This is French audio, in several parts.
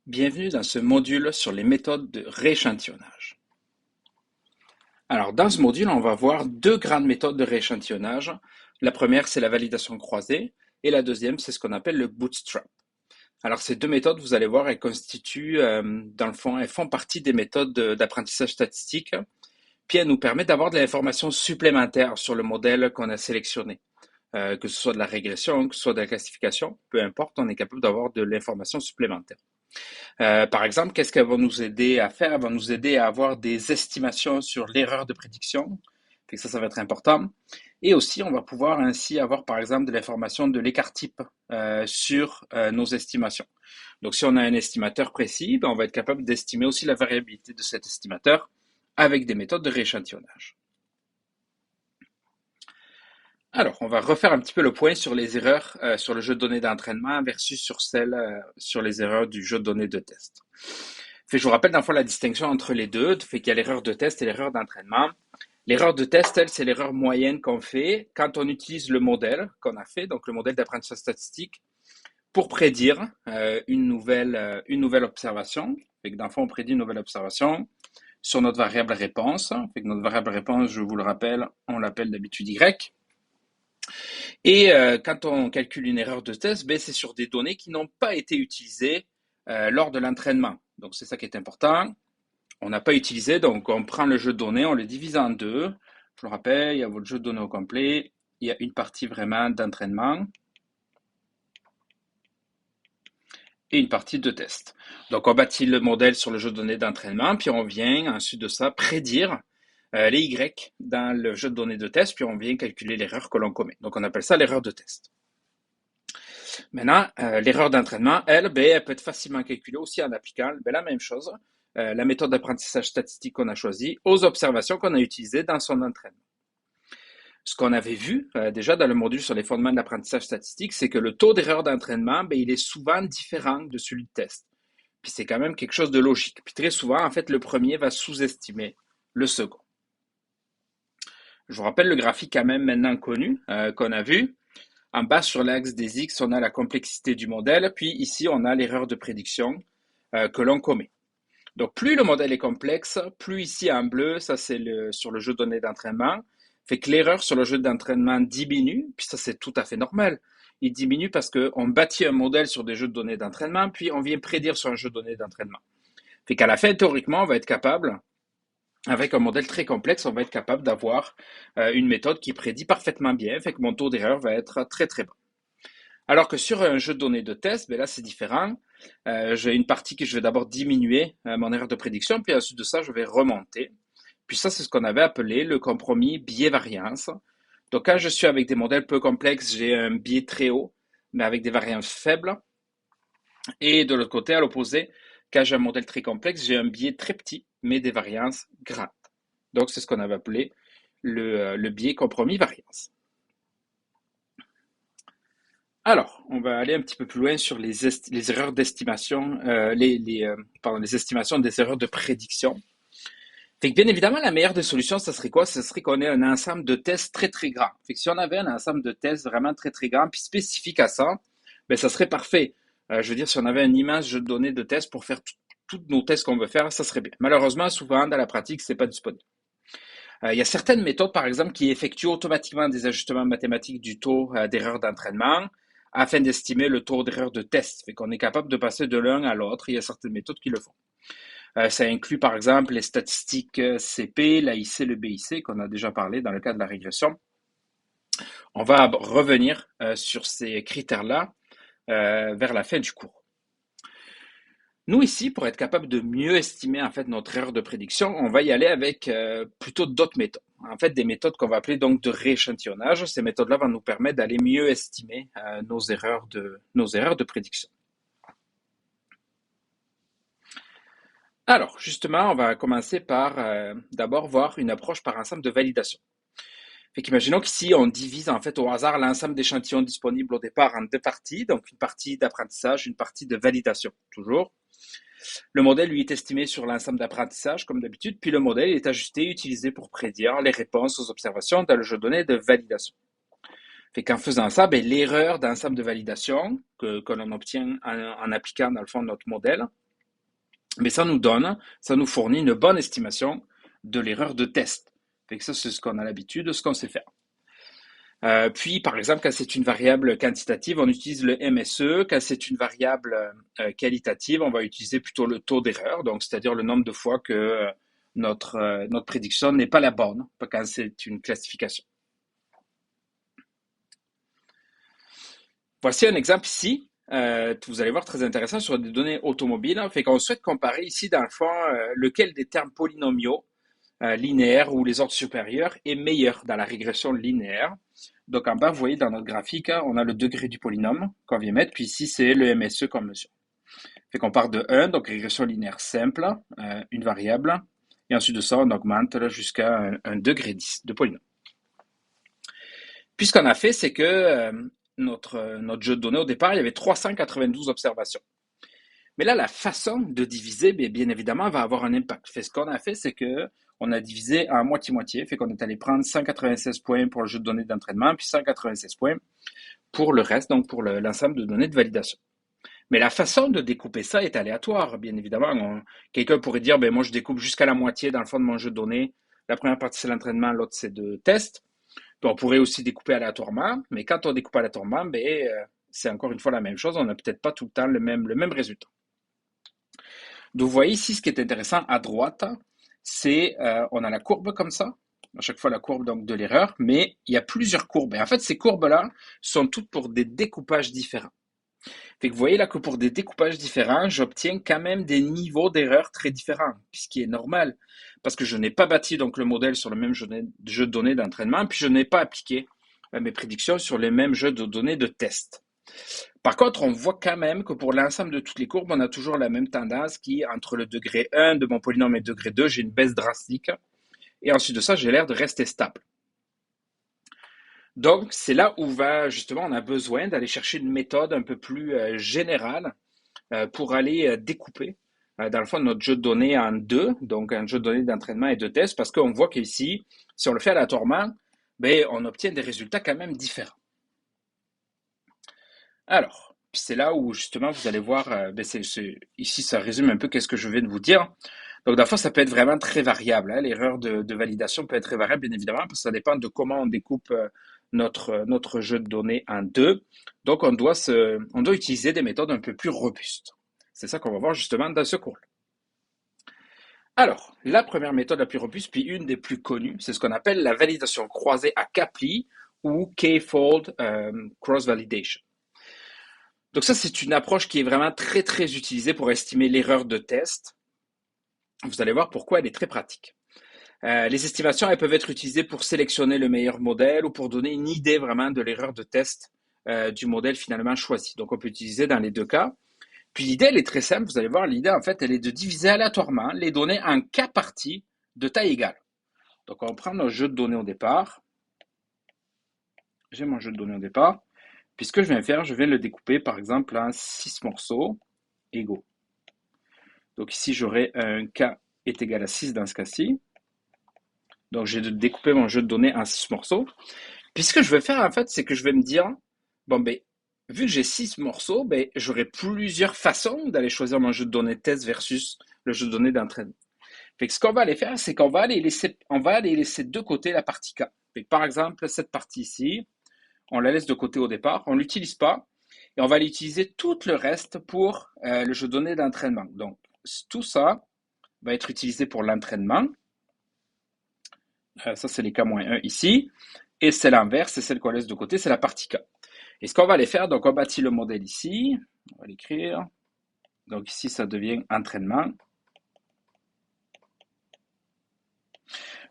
Bienvenue dans ce module sur les méthodes de rééchantillonnage. Alors, dans ce module, on va voir deux grandes méthodes de rééchantillonnage. La première, c'est la validation croisée, et la deuxième, c'est ce qu'on appelle le bootstrap. Alors, ces deux méthodes, vous allez voir, elles constituent, dans le fond, elles font partie des méthodes d'apprentissage statistique, puis elles nous permettent d'avoir de l'information supplémentaire sur le modèle qu'on a sélectionné. Que ce soit de la régression, que ce soit de la classification, peu importe, on est capable d'avoir de l'information supplémentaire. Par exemple, qu'est-ce qu'elles vont nous aider à faire? Elles vont nous aider à avoir des estimations sur l'erreur de prédiction. Fait que ça va être important. Et aussi, on va pouvoir ainsi avoir, par exemple, de l'information de l'écart type sur nos estimations. Donc, si on a un estimateur précis, ben, on va être capable d'estimer aussi la variabilité de cet estimateur avec des méthodes de rééchantillonnage. Alors, on va refaire un petit peu le point sur les erreurs sur le jeu de données d'entraînement versus sur celles sur les erreurs du jeu de données de test. Je vous rappelle dans le fond la distinction entre les deux. Fait qu'il y a l'erreur de test et l'erreur d'entraînement. L'erreur de test, elle, c'est l'erreur moyenne qu'on fait quand on utilise le modèle qu'on a fait, donc le modèle d'apprentissage statistique, pour prédire une nouvelle observation. Fait que dans le fond, on prédit une nouvelle observation sur notre variable réponse. Fait que notre variable réponse, je vous le rappelle, on l'appelle d'habitude Y. Et quand on calcule une erreur de test, ben, c'est sur des données qui n'ont pas été utilisées lors de l'entraînement. Donc c'est ça qui est important. On n'a pas utilisé, donc on prend le jeu de données, on le divise en deux. Je le rappelle, il y a votre jeu de données au complet, il y a une partie vraiment d'entraînement et une partie de test. Donc on bâtit le modèle sur le jeu de données d'entraînement, puis on vient ensuite de ça prédire les Y dans le jeu de données de test, puis on vient calculer l'erreur que l'on commet. Donc on appelle ça l'erreur de test. Maintenant, l'erreur d'entraînement, elle, ben, elle peut être facilement calculée aussi en appliquant la même chose, la méthode d'apprentissage statistique qu'on a choisie, aux observations qu'on a utilisées dans son entraînement. Ce qu'on avait vu déjà dans le module sur les fondements de l'apprentissage statistique, c'est que le taux d'erreur d'entraînement, ben, il est souvent différent de celui de test. Puis c'est quand même quelque chose de logique. Puis très souvent, en fait, le premier va sous-estimer le second. Je vous rappelle le graphique quand même maintenant connu qu'on a vu. En bas, sur l'axe des X, on a la complexité du modèle, puis ici, on a l'erreur de prédiction que l'on commet. Donc, plus le modèle est complexe, plus ici en bleu, ça c'est sur le jeu de données d'entraînement, fait que l'erreur sur le jeu d'entraînement diminue, puis ça c'est tout à fait normal. Il diminue parce qu'on bâtit un modèle sur des jeux de données d'entraînement, puis on vient prédire sur un jeu de données d'entraînement. Fait qu'à la fin, théoriquement, on va être capable, avec un modèle très complexe, on va être capable d'avoir une méthode qui prédit parfaitement bien, fait que mon taux d'erreur va être très très bas. Alors que sur un jeu de données de test, ben là c'est différent. J'ai une partie que je vais d'abord diminuer mon erreur de prédiction, puis ensuite de ça, je vais remonter. Puis ça, c'est ce qu'on avait appelé le compromis biais-variance. Donc quand je suis avec des modèles peu complexes, j'ai un biais très haut, mais avec des variances faibles. Et de l'autre côté, à l'opposé, quand j'ai un modèle très complexe, j'ai un biais très petit, mais des variances grandes. Donc c'est ce qu'on avait appelé le biais compromis-variance. Alors, on va aller un petit peu plus loin sur les erreurs d'estimation, les estimations des erreurs de prédiction. Fait que bien évidemment, la meilleure des solutions, ça serait quoi? Ce serait qu'on ait un ensemble de tests très très grand. Fait que si on avait un ensemble de tests vraiment très très grand, puis spécifique à ça, ben ça serait parfait. Je veux dire, si on avait un immense jeu de données de tests pour faire tous nos tests qu'on veut faire, ça serait bien. Malheureusement, souvent dans la pratique, c'est pas disponible. Il y a certaines méthodes, par exemple, qui effectuent automatiquement des ajustements mathématiques du taux d'erreur d'entraînement afin d'estimer le taux d'erreur de test. Fait qu'on est capable de passer de l'un à l'autre. Il y a certaines méthodes qui le font. Ça inclut, par exemple, les statistiques CP, l'AIC, le BIC, qu'on a déjà parlé dans le cas de la régression. On va revenir sur ces critères-là vers la fin du cours. Nous ici, pour être capable de mieux estimer en fait notre erreur de prédiction, on va y aller avec plutôt d'autres méthodes. En fait, des méthodes qu'on va appeler donc de rééchantillonnage. Ces méthodes-là vont nous permettre d'aller mieux estimer nos erreurs de prédiction. Alors, justement, on va commencer par d'abord voir une approche par ensemble de validation. Fait qu'imaginons qu'ici, on divise en fait au hasard l'ensemble d'échantillons disponibles au départ en deux parties, donc une partie d'apprentissage, une partie de validation, toujours. Le modèle, lui, est estimé sur l'ensemble d'apprentissage, comme d'habitude, puis le modèle est ajusté et utilisé pour prédire les réponses aux observations dans le jeu de données de validation. Fait qu'en faisant ça, ben, l'erreur d'ensemble de validation que l'on obtient en appliquant, dans le fond, notre modèle, Mais ça nous fournit une bonne estimation de l'erreur de test. Fait que ça, c'est ce qu'on a l'habitude, ce qu'on sait faire. Puis, par exemple, quand c'est une variable quantitative, on utilise le MSE. Quand c'est une variable qualitative, on va utiliser plutôt le taux d'erreur, donc c'est-à-dire le nombre de fois que notre prédiction n'est pas la bonne, quand c'est une classification. Voici un exemple ici. Vous allez voir très intéressant sur des données automobiles. Fait qu'on souhaite comparer ici, dans le fond, lequel des termes polynomiaux linéaires ou les ordres supérieurs est meilleur dans la régression linéaire. Donc en bas, vous voyez dans notre graphique, on a le degré du polynôme qu'on vient mettre, puis ici c'est le MSE qu'on mesure. Fait qu'on part de 1, donc régression linéaire simple, une variable, et ensuite de ça, on augmente jusqu'à un degré 10 de polynôme. Puis ce qu'on a fait, c'est que notre jeu de données, au départ, il y avait 392 observations. Mais là, la façon de diviser, bien évidemment, va avoir un impact. Fait ce qu'on a fait, c'est que on a divisé à moitié-moitié. Fait qu'on est allé prendre 196 points pour le jeu de données d'entraînement, puis 196 points pour le reste, donc pour l'ensemble de données de validation. Mais la façon de découper ça est aléatoire, bien évidemment. Quelqu'un pourrait dire, ben moi je découpe jusqu'à la moitié dans le fond de mon jeu de données. La première partie c'est l'entraînement, l'autre c'est de test. Puis on pourrait aussi découper aléatoirement, mais quand on découpe aléatoirement, c'est encore une fois la même chose. On n'a peut-être pas tout le temps le même résultat. Donc, vous voyez ici, ce qui est intéressant à droite, c'est on a la courbe comme ça, à chaque fois la courbe donc, de l'erreur, mais il y a plusieurs courbes. Et en fait, ces courbes-là sont toutes pour des découpages différents. Fait que vous voyez là que pour des découpages différents, j'obtiens quand même des niveaux d'erreur très différents, ce qui est normal, parce que je n'ai pas bâti donc le modèle sur le même jeu de données d'entraînement, puis je n'ai pas appliqué mes prédictions sur les mêmes jeux de données de test. Par contre, on voit quand même que pour l'ensemble de toutes les courbes, on a toujours la même tendance qui, entre le degré 1 de mon polynôme et le degré 2, j'ai une baisse drastique. Et ensuite de ça, j'ai l'air de rester stable. Donc, c'est là où justement, on a besoin d'aller chercher une méthode un peu plus générale pour aller découper, dans le fond, notre jeu de données en deux, donc un jeu de données d'entraînement et de test, parce qu'on voit qu'ici, si on le fait aléatoirement, on obtient des résultats quand même différents. Alors, c'est là où justement vous allez voir, ici ça résume un peu qu'est-ce que je viens de vous dire. Donc, la fois, ça peut être vraiment très variable, hein. L'erreur de validation peut être très variable, bien évidemment, parce que ça dépend de comment on découpe notre jeu de données en deux. Donc, on doit utiliser des méthodes un peu plus robustes. C'est ça qu'on va voir justement dans ce cours. Alors, la première méthode la plus robuste, puis une des plus connues, c'est ce qu'on appelle la validation croisée à Kaplan ou K-fold cross-validation. Donc ça, c'est une approche qui est vraiment très, très utilisée pour estimer l'erreur de test. Vous allez voir pourquoi elle est très pratique. Les estimations, elles peuvent être utilisées pour sélectionner le meilleur modèle ou pour donner une idée vraiment de l'erreur de test du modèle finalement choisi. Donc on peut utiliser dans les deux cas. Puis l'idée, elle est très simple. Vous allez voir, l'idée, en fait, elle est de diviser aléatoirement les données en cas parties de taille égale. Donc on va prendre notre jeu de données au départ. J'ai mon jeu de données au départ. Puis ce que je viens faire, je vais le découper par exemple en 6 morceaux égaux. Donc ici, j'aurai un K est égal à 6 dans ce cas-ci. Donc, j'ai découpé mon jeu de données en 6 morceaux. Puis, ce que je vais faire, en fait, c'est que je vais me dire, bon, vu que j'ai 6 morceaux, j'aurai plusieurs façons d'aller choisir mon jeu de données test versus le jeu de données d'entraînement. Fait que ce qu'on va aller faire, c'est qu'on va aller laisser de côté la partie K. Fait que, par exemple, cette partie ici, on la laisse de côté au départ, on ne l'utilise pas, et on va aller utiliser tout le reste pour le jeu de données d'entraînement. Donc, tout ça va être utilisé pour l'entraînement. Ça, c'est les K-1 ici. Et c'est l'inverse, c'est celle qu'on laisse de côté, c'est la partie K. Et ce qu'on va aller faire, donc on bâtit le modèle ici. On va l'écrire. Donc ici, ça devient entraînement.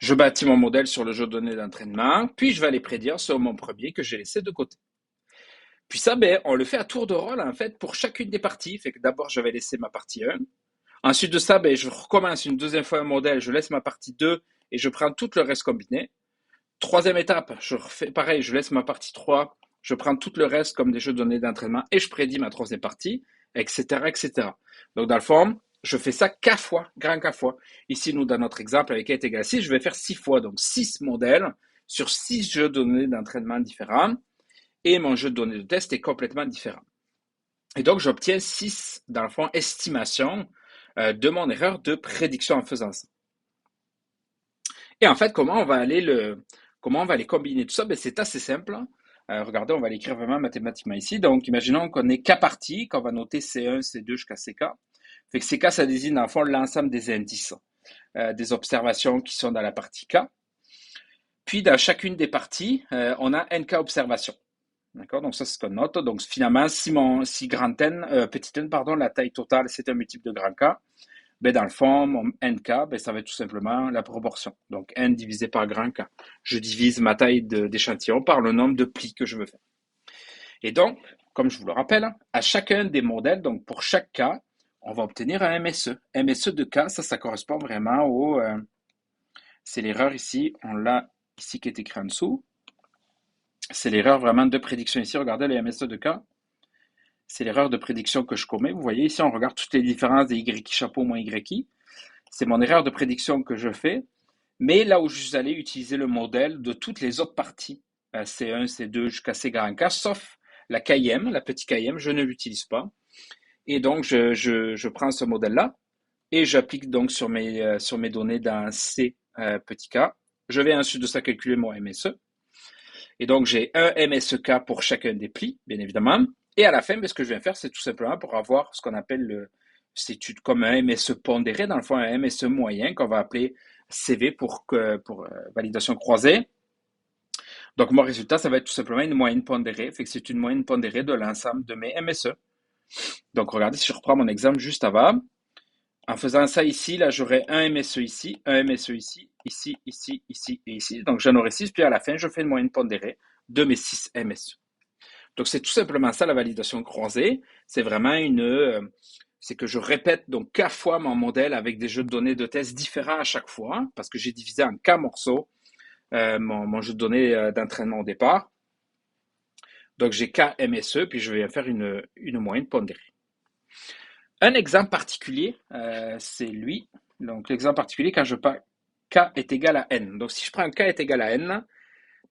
Je bâtis mon modèle sur le jeu de données d'entraînement, puis je vais aller prédire sur mon premier que j'ai laissé de côté. Puis ça, on le fait à tour de rôle, en fait, pour chacune des parties. Fait que d'abord, je vais laisser ma partie 1. Ensuite de ça, je recommence une deuxième fois un modèle, je laisse ma partie 2 et je prends tout le reste combiné. Troisième étape, je refais pareil, je laisse ma partie 3, je prends tout le reste comme des jeux de données d'entraînement et je prédis ma troisième partie, etc., etc. Donc, dans le fond, je fais ça K fois, grand K fois. Ici, nous, dans notre exemple avec est égal à 6, je vais faire 6 fois, donc 6 modèles sur 6 jeux de données d'entraînement différents et mon jeu de données de test est complètement différent. Et donc, j'obtiens 6, dans le fond, estimations de mon erreur de prédiction en faisant ça. Et en fait, comment on va aller combiner tout ça? Ben, c'est assez simple, hein. Regardez, on va l'écrire vraiment mathématiquement ici. Donc, imaginons qu'on est K partie, qu'on va noter C1, C2 jusqu'à CK. Fait que CK, ça désigne dans le fond l'ensemble des indices, des observations qui sont dans la partie K. Puis, dans chacune des parties, on a NK observations. D'accord? Donc, ça, c'est ce qu'on note. Donc, finalement, si grand N, petit n, pardon, la taille totale, c'est un multiple de grand K, ben, dans le fond, mon NK, ben, ça va être tout simplement la proportion. Donc, N divisé par grand K. Je divise ma taille d'échantillon par le nombre de plis que je veux faire. Et donc, comme je vous le rappelle, à chacun des modèles, donc pour chaque cas, on va obtenir un MSE. MSE de K, ça correspond vraiment au... c'est l'erreur ici, on l'a ici qui est écrit en dessous. C'est l'erreur vraiment de prédiction ici. Regardez le MSE de K. C'est l'erreur de prédiction que je commets. Vous voyez ici, on regarde toutes les différences des YI chapeau moins YI. C'est mon erreur de prédiction que je fais. Mais là où je suis allé utiliser le modèle de toutes les autres parties, C1, C2 jusqu'à C grand K, sauf la KIM, la petite KIM, je ne l'utilise pas. Et donc, je prends ce modèle-là et j'applique donc sur mes données dans C petit k. Je vais ensuite de ça calculer mon MSE. Et donc, j'ai un MSEK pour chacun des plis, bien évidemment. Et à la fin, ce que je viens faire, c'est tout simplement pour avoir ce qu'on appelle c'est comme un MSE pondéré, dans le fond, un MSE moyen qu'on va appeler CV pour validation croisée. Donc, mon résultat, ça va être tout simplement une moyenne pondérée. Fait que c'est une moyenne pondérée de l'ensemble de mes MSE. Donc, regardez, si je reprends mon exemple juste avant, en faisant ça ici, là, j'aurai un MSE ici, un MSE ici, ici, ici, ici et ici. Donc, j'en aurai 6, puis à la fin, je fais une moyenne pondérée de mes 6 MSE. Donc, c'est tout simplement ça, la validation croisée. C'est vraiment c'est que je répète donc K fois mon modèle avec des jeux de données de test différents à chaque fois, parce que j'ai divisé en K morceaux mon jeu de données d'entraînement au départ. Donc, j'ai K MSE, puis je vais faire une moyenne pondérée. Un exemple particulier, c'est lui. Donc, l'exemple particulier, quand je prends K est égal à N. Donc, si je prends K est égal à N,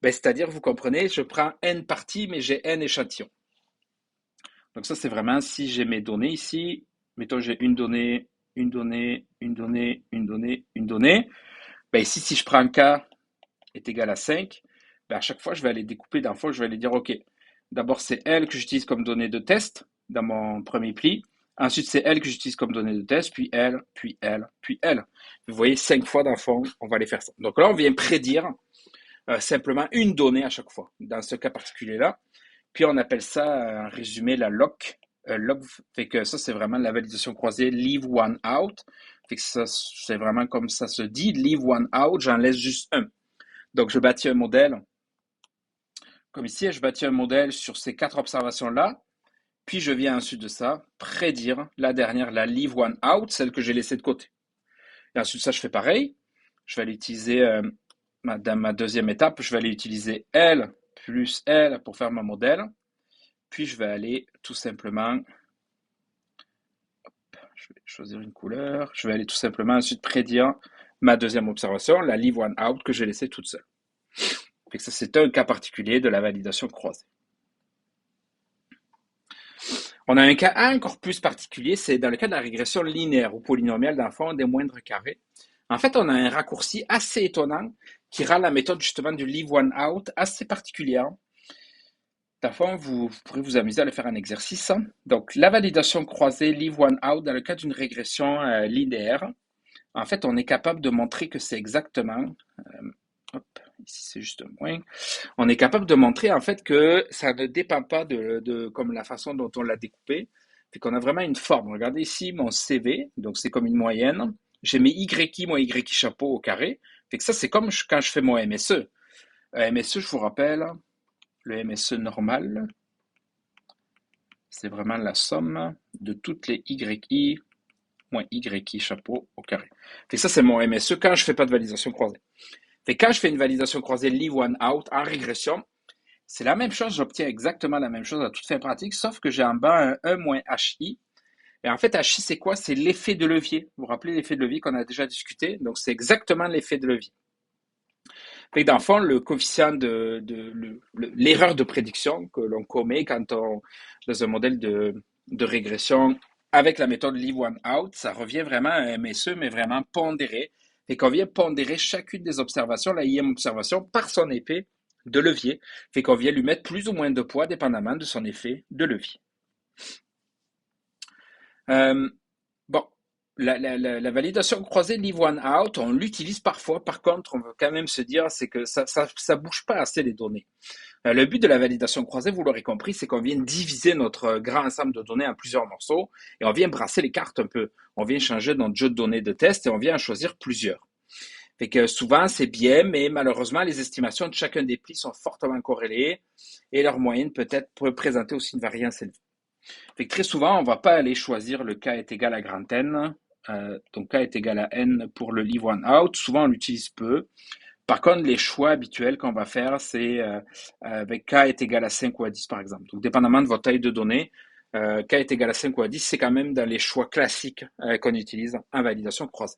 c'est-à-dire, vous comprenez, je prends N parties, mais j'ai N échantillons. Donc, ça, c'est vraiment si j'ai mes données ici. Mettons, j'ai une donnée, une donnée, une donnée, une donnée, une donnée. Ici, si je prends K est égal à 5, à chaque fois, je vais aller découper d'un fois, je vais aller dire, OK, d'abord, c'est L que j'utilise comme donnée de test dans mon premier pli. Ensuite, c'est L que j'utilise comme donnée de test, puis L, puis L, puis L. Vous voyez, 5 fois dans le fond, on va aller faire ça. Donc là, on vient prédire simplement une donnée à chaque fois, dans ce cas particulier-là. Puis on appelle ça, en résumé, la lock. Lock, fait que ça, c'est vraiment la validation croisée leave one out. Fait que ça, c'est vraiment comme ça se dit, leave one out, j'en laisse juste un. Donc, je bâtis un modèle, comme ici, je bâtis un modèle sur ces 4 observations-là. Puis je viens ensuite de ça prédire la dernière, la leave one out, celle que j'ai laissée de côté. Et ensuite ça, je fais pareil. Je vais aller utiliser, dans ma deuxième étape, je vais aller utiliser L plus L pour faire mon modèle. Puis je vais aller tout simplement, je vais choisir une couleur, je vais aller tout simplement ensuite prédire ma deuxième observation, la leave one out que j'ai laissée toute seule. Fait que ça, c'est un cas particulier de la validation croisée. On a un cas encore plus particulier, c'est dans le cas de la régression linéaire ou polynomiale dans le fond des moindres carrés. En fait, on a un raccourci assez étonnant qui rend la méthode justement du leave one out assez particulière. Dans le fond, vous pourrez vous amuser à le faire en exercice. Donc, la validation croisée leave one out dans le cas d'une régression linéaire. En fait, on est capable de montrer que c'est exactement... ici c'est juste moins. On est capable de montrer en fait que ça ne dépend pas de comme la façon dont on l'a découpé. Fait qu'on a vraiment une forme. Regardez ici mon CV, donc c'est comme une moyenne. J'ai mes YI, mon YI chapeau au carré. Fait que ça, c'est comme quand je fais mon MSE. MSE, je vous rappelle, le MSE normal, c'est vraiment la somme de toutes les YI moins YI chapeau au carré. Fait que ça, c'est mon MSE quand je fais pas de validation croisée. Fait que quand je fais une validation croisée leave one out en régression, c'est la même chose, j'obtiens exactement la même chose à toute fin pratique, sauf que j'ai en bas un 1 moins HI. Et en fait, HI, c'est quoi? C'est l'effet de levier. Vous vous rappelez l'effet de levier qu'on a déjà discuté? Donc, c'est exactement l'effet de levier. Fait que dans le fond, le coefficient l'erreur de prédiction que l'on commet quand on, dans un modèle de régression avec la méthode Leave One Out, ça revient vraiment à un MSE, mais vraiment pondéré. Fait qu'on vient pondérer chacune des observations, la IM observation, par son effet de levier. Fait qu'on vient lui mettre plus ou moins de poids, dépendamment de son effet de levier. Euh, bon, la validation croisée Leave One Out, on l'utilise parfois. Par contre, on veut quand même se dire, c'est que ça bouge pas assez les données. Le but de la validation croisée, vous l'aurez compris, c'est qu'on vient diviser notre grand ensemble de données en plusieurs morceaux et on vient brasser les cartes un peu. On vient changer notre jeu de données de test et on vient en choisir plusieurs. Fait que souvent, c'est bien, mais malheureusement, les estimations de chacun des plis sont fortement corrélées et leur moyenne peut présenter aussi une variance élevée. Fait que très souvent, on ne va pas aller choisir le k est égal à grand N. Donc k est égal à N pour le leave one out. Souvent, on l'utilise peu. Par contre, les choix habituels qu'on va faire, c'est avec k est égal à 5 ou à 10, par exemple. Donc, dépendamment de votre taille de données, k est égal à 5 ou à 10, c'est quand même dans les choix classiques qu'on utilise en validation croisée.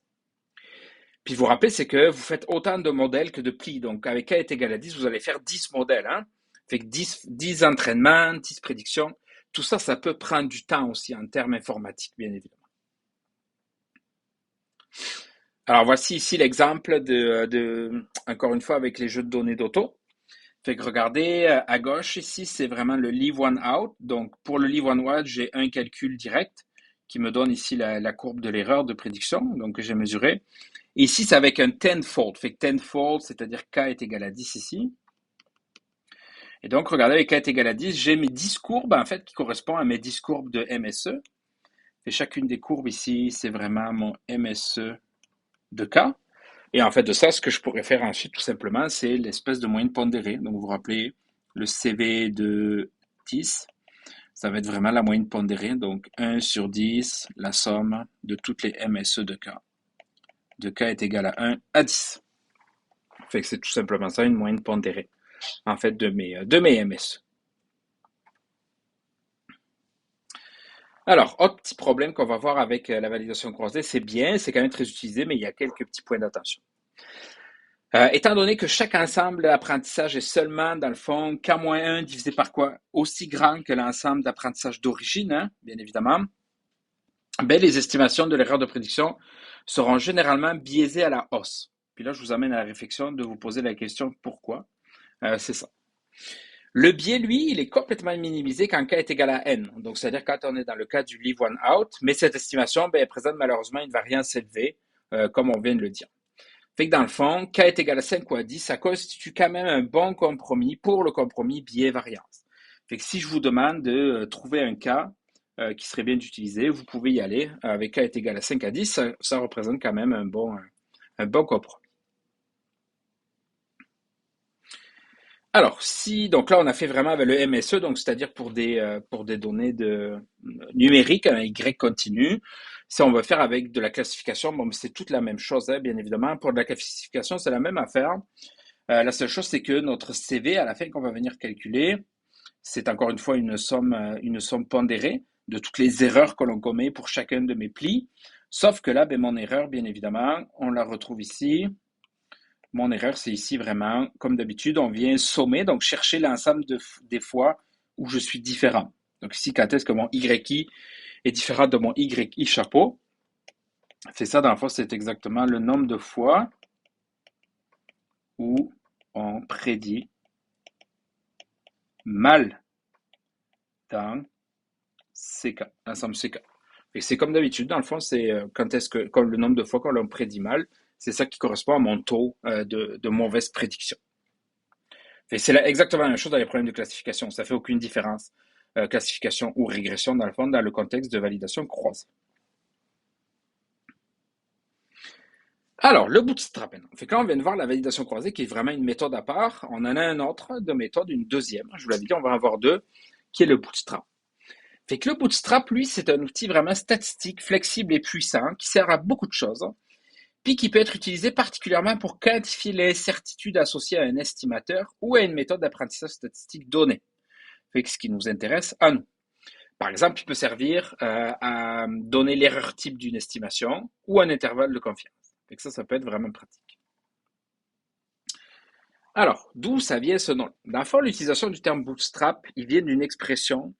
Puis, vous rappelez, c'est que vous faites autant de modèles que de plis. Donc, avec k est égal à 10, vous allez faire 10 modèles. Hein? Fait que 10 entraînements, 10 prédictions. Tout ça, ça peut prendre du temps aussi en termes informatiques, bien évidemment. Alors, voici ici l'exemple encore une fois, avec les jeux de données d'auto. Fait que regardez, à gauche ici, c'est vraiment le leave one out. Donc, pour le leave one out, j'ai un calcul direct qui me donne ici la courbe de l'erreur de prédiction, donc que j'ai mesuré. Et ici, c'est avec un tenfold. Fait que tenfold, c'est-à-dire k est égal à 10 ici. Et donc, regardez, avec k est égal à 10, j'ai mes 10 courbes, en fait, qui correspondent à mes 10 courbes de MSE. Et chacune des courbes ici, c'est vraiment mon MSE de k. Et en fait, de ça, ce que je pourrais faire ensuite, tout simplement, c'est l'espèce de moyenne pondérée. Donc, vous vous rappelez, le CV de 10, ça va être vraiment la moyenne pondérée. Donc, 1 sur 10, la somme de toutes les MSE de K. De K est égal à 1 à 10. Fait que c'est tout simplement ça, une moyenne pondérée, en fait, de mes MSE. Alors, autre petit problème qu'on va voir avec la validation croisée, c'est bien, c'est quand même très utilisé, mais il y a quelques petits points d'attention. Étant donné que chaque ensemble d'apprentissage est seulement, dans le fond, K-1 divisé par quoi? Aussi grand que l'ensemble d'apprentissage d'origine, hein, bien évidemment, ben, les estimations de l'erreur de prédiction seront généralement biaisées à la hausse. Puis là, je vous amène à la réflexion de vous poser la question pourquoi. C'est ça. Le biais, lui, il est complètement minimisé quand k est égal à n. Donc, c'est-à-dire quand on est dans le cas du leave one out, mais cette estimation ben, elle présente malheureusement une variance élevée, comme on vient de le dire. Fait que dans le fond, k est égal à 5 ou à 10, ça constitue quand même un bon compromis pour le compromis biais-variance. Fait que si je vous demande de trouver un cas qui serait bien utilisé, vous pouvez y aller. Avec k est égal à 5 à 10, ça représente quand même un bon compromis. Alors, donc là, on a fait vraiment avec le MSE, donc c'est-à-dire pour des données numériques, un Y continu. Si on veut faire avec de la classification, bon, c'est toute la même chose, hein, bien évidemment. Pour de la classification, c'est la même affaire. La seule chose, c'est que notre CV, à la fin qu'on va venir calculer, c'est encore une fois une somme pondérée de toutes les erreurs que l'on commet pour chacun de mes plis. Sauf que là, ben, mon erreur, bien évidemment, on la retrouve ici. Mon erreur, c'est ici vraiment, comme d'habitude, on vient sommer, donc chercher l'ensemble des fois où je suis différent. Donc ici, quand est-ce que mon YI est différent de mon YI chapeau? C'est ça, dans le fond, c'est exactement le nombre de fois où on prédit mal dans CK, l'ensemble CK. Et c'est comme d'habitude, dans le fond, c'est comme le nombre de fois qu'on l'a prédit mal, c'est ça qui correspond à mon taux de mauvaise prédiction. Et c'est exactement la même chose dans les problèmes de classification. Ça fait aucune différence, classification ou régression, dans le fond, dans le contexte de validation croisée. Alors, le bootstrap. Fait quand on vient de voir la validation croisée, qui est vraiment une méthode à part, on en a un autre de méthode, une deuxième. Je vous l'avais dit, on va en avoir deux, qui est le bootstrap. Fait que le bootstrap, lui, c'est un outil vraiment statistique, flexible et puissant, qui sert à beaucoup de choses, puis qui peut être utilisé particulièrement pour quantifier les certitudes associées à un estimateur ou à une méthode d'apprentissage statistique donnée. Fait que ce qui nous intéresse à nous. Par exemple, il peut servir à donner l'erreur type d'une estimation ou un intervalle de confiance. Fait que ça peut être vraiment pratique. Alors, d'où ça vient ce nom? Dans le fond, l'utilisation du terme bootstrap, il vient d'une expression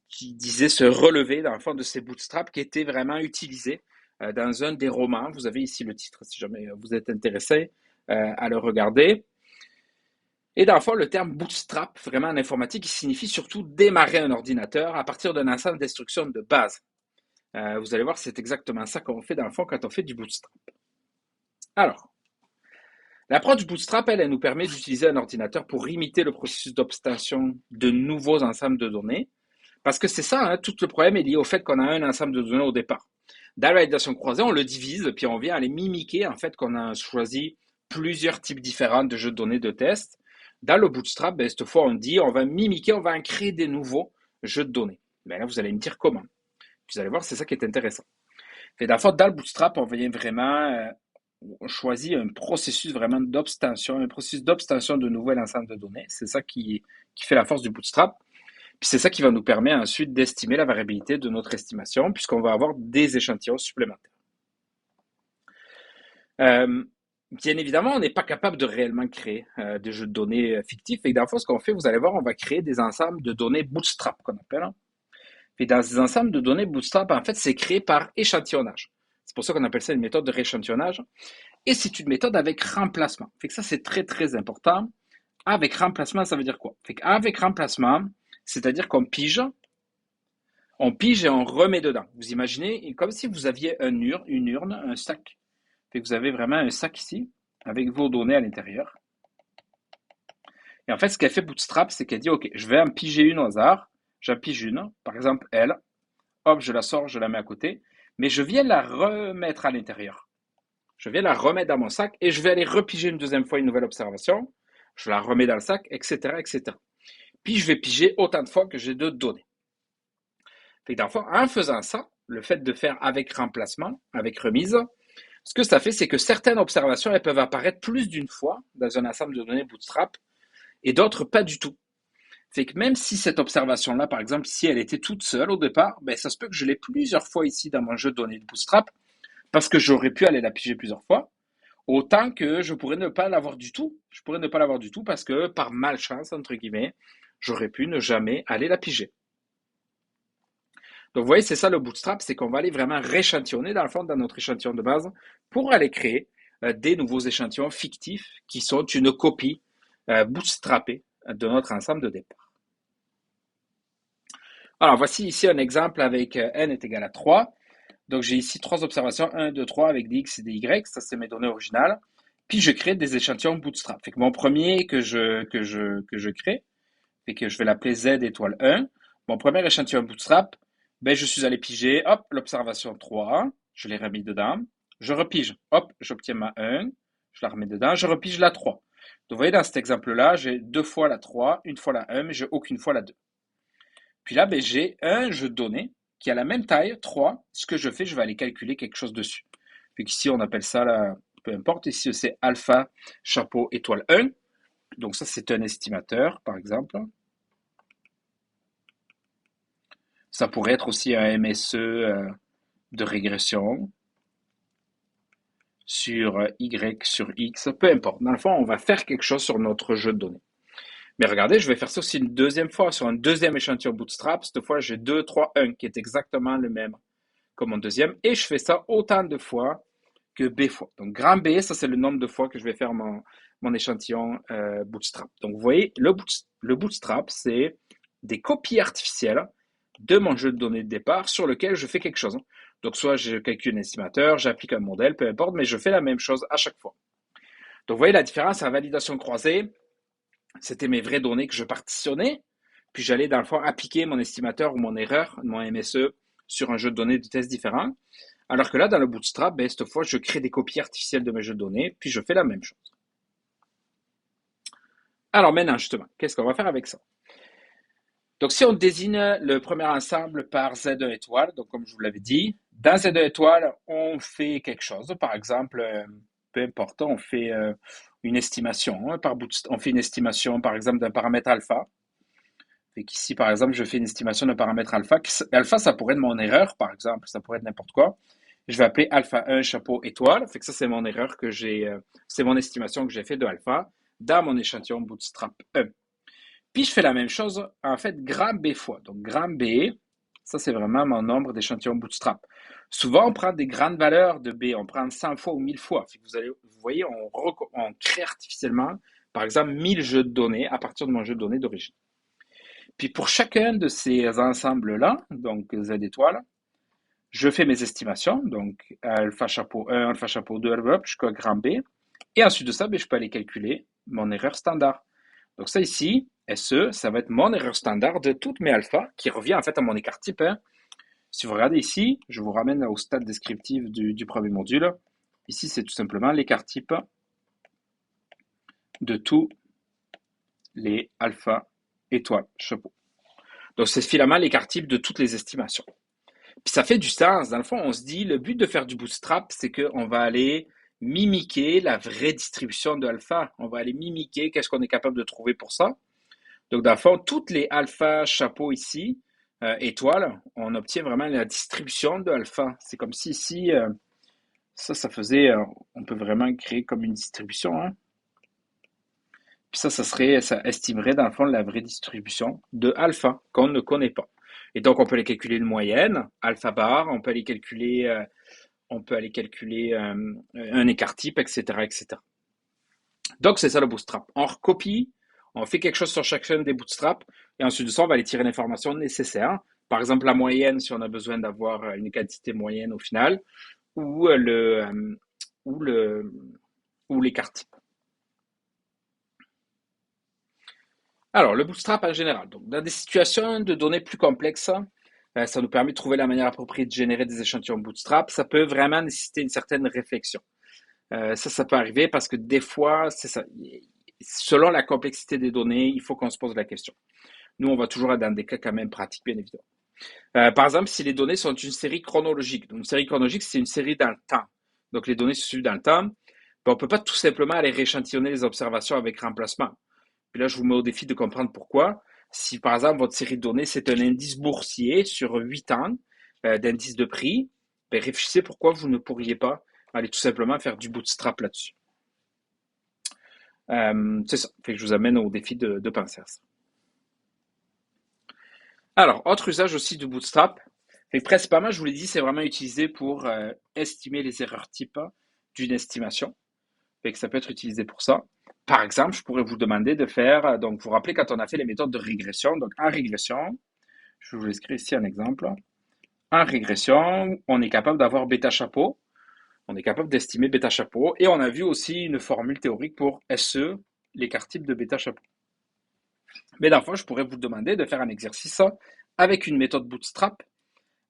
qui disait se relever dans le fond de ces bootstraps qui étaient vraiment utilisés dans un des romans. Vous avez ici le titre si jamais vous êtes intéressé à le regarder. Et dans le fond, le terme bootstrap, vraiment en informatique, il signifie surtout démarrer un ordinateur à partir d'un ensemble d'instructions de base. Vous allez voir, c'est exactement ça qu'on fait dans le fond quand on fait du bootstrap. Alors, l'approche bootstrap, elle nous permet d'utiliser un ordinateur pour imiter le processus d'obtention de nouveaux ensembles de données. Parce que c'est ça, hein, tout le problème est lié au fait qu'on a un ensemble de données au départ. Dans la validation croisée, on le divise, puis on vient aller mimiquer en fait qu'on a choisi plusieurs types différents de jeux de données de test. Dans le bootstrap, ben, cette fois, on dit on va mimiquer, on va en créer des nouveaux jeux de données. Ben là, vous allez me dire comment. Vous allez voir, c'est ça qui est intéressant. Et dans le bootstrap, on vient vraiment on choisit un processus vraiment d'obtention, un processus d'obtention de nouveaux ensembles de données. C'est ça qui fait la force du bootstrap. Puis c'est ça qui va nous permettre ensuite d'estimer la variabilité de notre estimation, puisqu'on va avoir des échantillons supplémentaires. Bien évidemment, on n'est pas capable de réellement créer des jeux de données fictifs. Et dans le fond, ce qu'on fait, vous allez voir, on va créer des ensembles de données bootstrap, qu'on appelle. Et dans ces ensembles de données bootstrap, en fait, c'est créé par échantillonnage. C'est pour ça qu'on appelle ça une méthode de rééchantillonnage. Et c'est une méthode avec remplacement. Fait que ça, c'est très, très important. Avec remplacement, ça veut dire quoi? Fait qu'avec remplacement, c'est-à-dire qu'on pige, on pige et on remet dedans. Vous imaginez, comme si vous aviez une urne, un sac. Fait que vous avez vraiment un sac ici, avec vos données à l'intérieur. Et en fait, ce qu'elle fait Bootstrap, c'est qu'elle dit, OK, je vais en piger une au hasard. J'en pige une, par exemple, elle. Hop, je la sors, je la mets à côté. Mais je viens la remettre à l'intérieur. Je viens la remettre dans mon sac et je vais aller repiger une deuxième fois une nouvelle observation. Je la remets dans le sac, etc., etc. Puis je vais piger autant de fois que j'ai de données. Fait que dans le fond, en faisant ça, le fait de faire avec remplacement, avec remise, ce que ça fait, c'est que certaines observations, elles peuvent apparaître plus d'une fois dans un ensemble de données Bootstrap et d'autres pas du tout. Fait que même si cette observation-là, par exemple, si elle était toute seule au départ, ben, ça se peut que je l'ai plusieurs fois ici dans mon jeu de données de Bootstrap parce que j'aurais pu aller la piger plusieurs fois, autant que je pourrais ne pas l'avoir du tout. Je pourrais ne pas l'avoir du tout parce que par malchance, entre guillemets, j'aurais pu ne jamais aller la piger. Donc, vous voyez, c'est ça le bootstrap, c'est qu'on va aller vraiment rééchantillonner dans le fond, dans notre échantillon de base, pour aller créer des nouveaux échantillons fictifs qui sont une copie bootstrappée de notre ensemble de départ. Alors, voici ici un exemple avec n est égal à 3. Donc, j'ai ici trois observations, 1, 2, 3 avec des x et des y. Ça, c'est mes données originales. Puis, je crée des échantillons bootstrap. Fait que mon premier que je crée, fait que je vais l'appeler z étoile 1. Mon premier échantillon bootstrap, ben, je suis allé piger, hop, l'observation 3, je l'ai remis dedans. Je repige, hop, j'obtiens ma 1, je la remets dedans, je repige la 3. Donc, vous voyez, dans cet exemple-là, j'ai deux fois la 3, une fois la 1, mais j'ai aucune fois la 2. Puis là, ben, j'ai un jeu de données qui a la même taille, 3. Ce que je fais, je vais aller calculer quelque chose dessus. Puis ici, on appelle ça, là, peu importe, ici, c'est alpha, chapeau, étoile 1. Donc ça, c'est un estimateur, par exemple. Ça pourrait être aussi un MSE de régression sur Y, sur X, peu importe. Dans le fond, on va faire quelque chose sur notre jeu de données. Mais regardez, je vais faire ça aussi une deuxième fois sur un deuxième échantillon Bootstrap. Cette fois, j'ai 2, 3, 1 qui est exactement le même comme mon deuxième. Et je fais ça autant de fois que B fois. Donc, grand B, ça c'est le nombre de fois que je vais faire mon échantillon Bootstrap. Donc, vous voyez, le Bootstrap, c'est des copies artificielles de mon jeu de données de départ sur lequel je fais quelque chose. Donc, soit je calcule un estimateur, j'applique un modèle, peu importe, mais je fais la même chose à chaque fois. Donc, vous voyez la différence en validation croisée. C'était mes vraies données que je partitionnais, puis j'allais dans le fond appliquer mon estimateur ou mon erreur, mon MSE, sur un jeu de données de tests différent. Alors que là, dans le Bootstrap, ben, cette fois, je crée des copies artificielles de mes jeux de données, puis je fais la même chose. Alors maintenant, justement, qu'est-ce qu'on va faire avec ça? Donc, si on désigne le premier ensemble par Z1 étoile, donc comme je vous l'avais dit, dans Z1 étoile, on fait quelque chose. Par exemple, peu importe, on fait une estimation. On fait une estimation, par exemple, d'un paramètre alpha. Fait qu'ici, par exemple, je fais une estimation d'un paramètre alpha. Alpha, ça pourrait être mon erreur, par exemple. Ça pourrait être n'importe quoi. Je vais appeler alpha 1 chapeau étoile. Fait que ça, c'est mon erreur c'est mon estimation que j'ai fait de alpha dans mon échantillon Bootstrap 1. Puis je fais la même chose, en fait, gramme B fois. Donc gramme B, ça c'est vraiment mon nombre d'échantillons bootstrap. Souvent, on prend des grandes valeurs de B, on prend 100 fois ou 1000 fois. Vous voyez, on crée artificiellement, par exemple, 1000 jeux de données à partir de mon jeu de données d'origine. Puis pour chacun de ces ensembles-là, donc Z étoiles, je fais mes estimations, donc alpha chapeau 1, alpha chapeau 2, jusqu'à gramme B. Et ensuite de ça, je peux aller calculer mon erreur standard. Donc ça ici, SE, ça va être mon erreur standard de toutes mes alphas, qui revient en fait à mon écart type. Si vous regardez ici, je vous ramène au stade descriptif du premier module. Ici, c'est tout simplement l'écart type de tous les alpha étoiles chapeau. Donc c'est finalement l'écart type de toutes les estimations. Puis ça fait du sens. Dans le fond, on se dit, le but de faire du bootstrap, c'est qu'on va aller mimiquer la vraie distribution de alpha. On va aller mimiquer qu'est-ce qu'on est capable de trouver pour ça. Donc, dans le fond, toutes les alpha chapeaux ici, étoiles, on obtient vraiment la distribution de alpha. C'est comme si ici, ça faisait, on peut vraiment créer comme une distribution. Hein. Puis ça estimerait dans le fond la vraie distribution de alpha qu'on ne connaît pas. Et donc, on peut aller calculer une moyenne, alpha bar, on peut aller calculer un écart type, etc., etc. Donc, c'est ça le bootstrap. On recopie, on fait quelque chose sur chacun des bootstraps, et ensuite de ça, on va aller tirer l'information nécessaire. Par exemple, la moyenne, si on a besoin d'avoir une quantité moyenne au final, ou l'écart type. Alors, le bootstrap en général. Donc, dans des situations de données plus complexes, ça nous permet de trouver la manière appropriée de générer des échantillons bootstrap. Ça peut vraiment nécessiter une certaine réflexion. Ça peut arriver parce que des fois, c'est ça. Selon la complexité des données, il faut qu'on se pose la question. Nous, on va toujours être dans des cas quand même pratiques, bien évidemment. Par exemple, si les données sont une série chronologique. Donc, une série chronologique, c'est une série dans le temps. Donc, les données se suivent dans le temps. Ben, on ne peut pas tout simplement aller rééchantillonner les observations avec remplacement. Puis là, je vous mets au défi de comprendre pourquoi. Si, par exemple, votre série de données, c'est un indice boursier sur 8 ans d'indice de prix, ben, réfléchissez pourquoi vous ne pourriez pas aller tout simplement faire du bootstrap là-dessus. C'est ça. Fait que je vous amène au défi de penser à ça. Alors, autre usage aussi du bootstrap. Fait que principalement, je vous l'ai dit, c'est vraiment utilisé pour estimer les erreurs type d'une estimation. Fait que ça peut être utilisé pour ça. Par exemple, je pourrais vous demander de faire, donc vous vous rappelez quand on a fait les méthodes de régression. Donc en régression, je vais vous écrire ici un exemple. En régression, on est capable d'avoir bêta chapeau. On est capable d'estimer bêta chapeau. Et on a vu aussi une formule théorique pour SE, l'écart type de bêta chapeau. Mais dans le fond, je pourrais vous demander de faire un exercice avec une méthode bootstrap.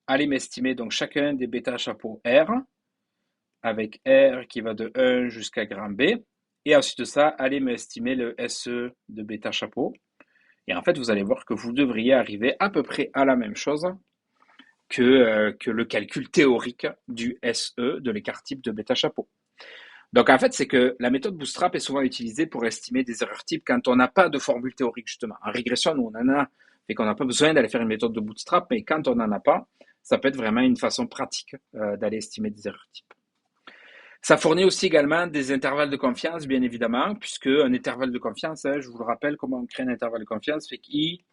Allez m'estimer donc chacun des bêta chapeaux R, avec R qui va de 1 jusqu'à gramme B. Et ensuite de ça, allez m'estimer le SE de bêta chapeau. Et en fait, vous allez voir que vous devriez arriver à peu près à la même chose que le calcul théorique du SE de l'écart type de bêta chapeau. Donc en fait, c'est que la méthode Bootstrap est souvent utilisée pour estimer des erreurs types quand on n'a pas de formule théorique justement. En régression, nous on en a, et qu'on n'a pas besoin d'aller faire une méthode de Bootstrap, mais quand on n'en a pas, ça peut être vraiment une façon pratique d'aller estimer des erreurs types. Ça fournit aussi également des intervalles de confiance, bien évidemment, puisque un intervalle de confiance, je vous le rappelle comment on crée un intervalle de confiance, fait qu'I,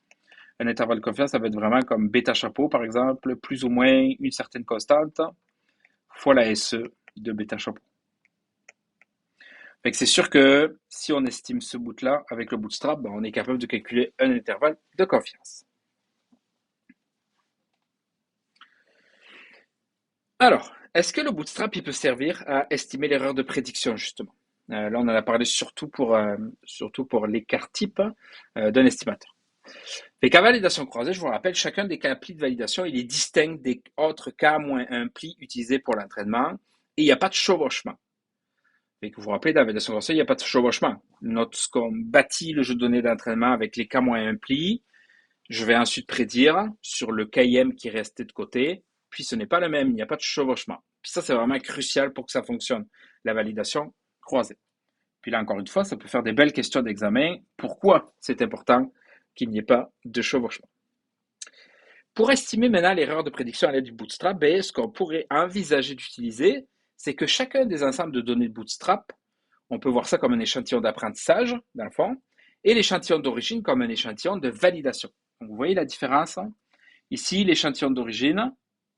un intervalle de confiance, ça va être vraiment comme bêta chapeau, par exemple, plus ou moins une certaine constante, fois la SE de bêta chapeau. Fait que c'est sûr que si on estime ce bout-là avec le bootstrap, ben, on est capable de calculer un intervalle de confiance. Alors, est-ce que le bootstrap il peut servir à estimer l'erreur de prédiction justement? Là, on en a parlé surtout pour l'écart type d'un estimateur. Fait qu'en validation croisée, je vous rappelle, chacun des cas plis de validation, il est distinct des autres K-1 plis utilisés pour l'entraînement et il n'y a pas de chevauchement. Fait que vous vous rappelez, dans la validation croisée, il n'y a pas de chevauchement. Lorsqu'on bâtit le jeu de données d'entraînement avec les K-1 plis, je vais ensuite prédire sur le KIM qui est resté de côté, puis ce n'est pas le même, il n'y a pas de chevauchement. Puis ça, c'est vraiment crucial pour que ça fonctionne, la validation croisée. Puis là, encore une fois, ça peut faire des belles questions d'examen. Pourquoi c'est important qu'il n'y ait pas de chevauchement? Pour estimer maintenant l'erreur de prédiction à l'aide du bootstrap, ce qu'on pourrait envisager d'utiliser, c'est que chacun des ensembles de données de bootstrap, on peut voir ça comme un échantillon d'apprentissage, dans le fond, et l'échantillon d'origine comme un échantillon de validation. Donc, vous voyez la différence? Ici, l'échantillon d'origine,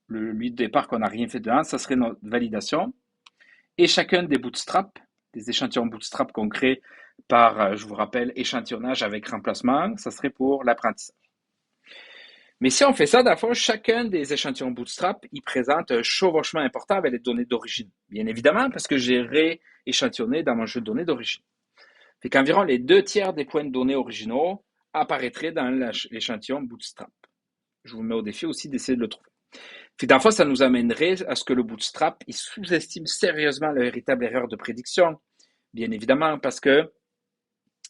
lui de départ qu'on n'a rien fait dedans, ça serait notre validation. Et chacun des bootstraps, des échantillons bootstrap qu'on crée par, je vous rappelle, échantillonnage avec remplacement, ça serait pour l'apprentissage. Mais si on fait ça, d'abord, chacun des échantillons bootstrap, il présente un chevauchement important avec les données d'origine. Bien évidemment, parce que j'ai rééchantillonné dans mon jeu de données d'origine. Fait qu'environ les 2/3 des points de données originaux apparaîtraient dans l'échantillon bootstrap. Je vous mets au défi aussi d'essayer de le trouver. Fait que ça nous amènerait à ce que le bootstrap, il sous-estime sérieusement la véritable erreur de prédiction. Bien évidemment, parce que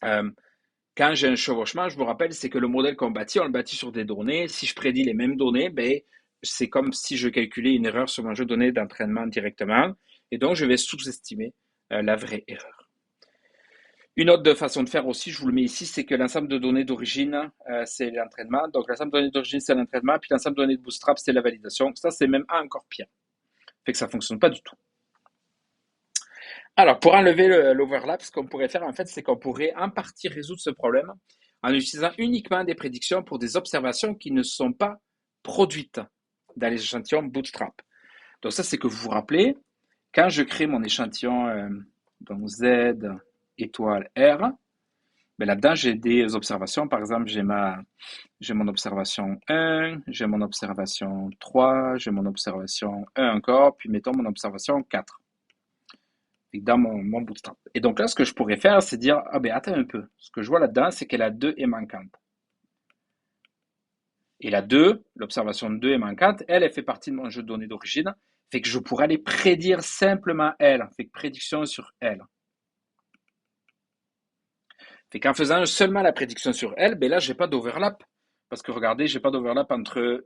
quand j'ai un chevauchement, je vous rappelle, c'est que le modèle qu'on bâtit, on le bâtit sur des données. Si je prédis les mêmes données, ben, c'est comme si je calculais une erreur sur mon jeu de données d'entraînement directement. Et donc, je vais sous-estimer la vraie erreur. Une autre façon de faire aussi, je vous le mets ici, c'est que l'ensemble de données d'origine, c'est l'entraînement. Donc, l'ensemble de données d'origine, c'est l'entraînement. Puis l'ensemble de données de bootstrap, c'est la validation. Ça, c'est même encore pire. Fait que ça ne fonctionne pas du tout. Alors, pour enlever l'overlap, ce qu'on pourrait faire, en fait, c'est qu'on pourrait en partie résoudre ce problème en utilisant uniquement des prédictions pour des observations qui ne sont pas produites dans les échantillons Bootstrap. Donc ça, c'est que vous vous rappelez, quand je crée mon échantillon donc Z étoile R, ben là-dedans, j'ai des observations. Par exemple, j'ai mon observation 1, j'ai mon observation 3, j'ai mon observation 1 encore, puis mettons mon observation 4 dans mon bootstrap. Et donc là, ce que je pourrais faire, c'est dire, ah ben attends un peu, ce que je vois là-dedans, c'est que la 2 est manquante. Et la 2, l'observation 2 est manquante, elle fait partie de mon jeu de données d'origine, fait que je pourrais aller prédire simplement elle, fait que prédiction sur elle. Fait qu'en faisant seulement la prédiction sur elle, ben là, j'ai pas d'overlap. Parce que regardez, j'ai pas d'overlap entre,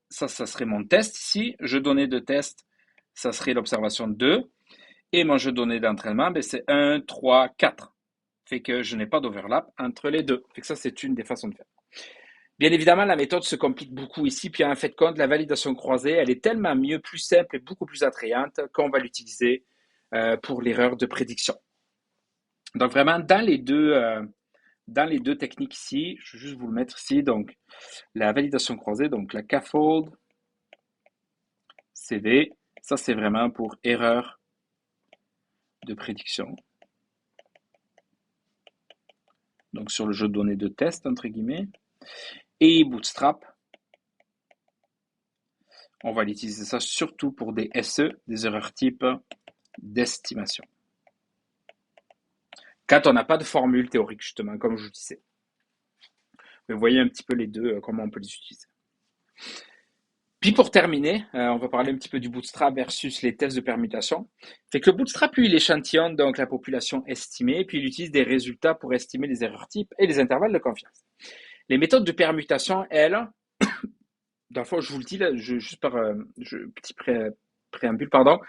ça serait mon test ici, jeu de données de test, ça serait l'observation 2, et mon jeu de données d'entraînement, ben c'est 1, 3, 4. Fait que je n'ai pas d'overlap entre les deux. Fait que ça, c'est une des façons de faire. Bien évidemment, la méthode se complique beaucoup ici, puis en fait compte, la validation croisée, elle est tellement mieux, plus simple et beaucoup plus attrayante qu'on va l'utiliser pour l'erreur de prédiction. Donc vraiment, dans les deux techniques ici, je vais juste vous le mettre ici, donc la validation croisée, donc la CAFOLD, CV, ça c'est vraiment pour erreur de prédiction. Donc sur le jeu de données de test, entre guillemets. Et Bootstrap, on va l'utiliser ça surtout pour des SE, des erreurs type d'estimation. Quand on n'a pas de formule théorique, justement, comme je vous disais. Vous voyez un petit peu les deux, comment on peut les utiliser. Puis pour terminer, on va parler un petit peu du Bootstrap versus les tests de permutation. Fait que le Bootstrap, lui, il échantillonne donc la population estimée, puis il utilise des résultats pour estimer les erreurs types et les intervalles de confiance. Les méthodes de permutation, elles, dans le fond, je vous le dis là, juste par petit préambule, pardon,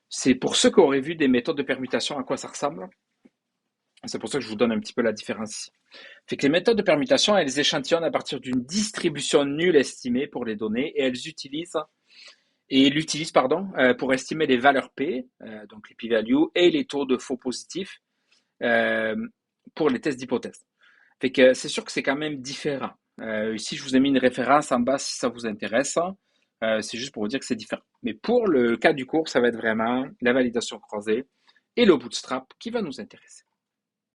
c'est pour ceux qui auraient vu des méthodes de permutation à quoi ça ressemble. C'est pour ça que je vous donne un petit peu la différence ici. Fait que les méthodes de permutation, elles échantillonnent à partir d'une distribution nulle estimée pour les données et l'utilisent pour estimer les valeurs P, donc les p-values et les taux de faux positifs pour les tests d'hypothèse. Fait que c'est sûr que c'est quand même différent. Ici, je vous ai mis une référence en bas si ça vous intéresse. C'est juste pour vous dire que c'est différent. Mais pour le cas du cours, ça va être vraiment la validation croisée et le bootstrap qui va nous intéresser.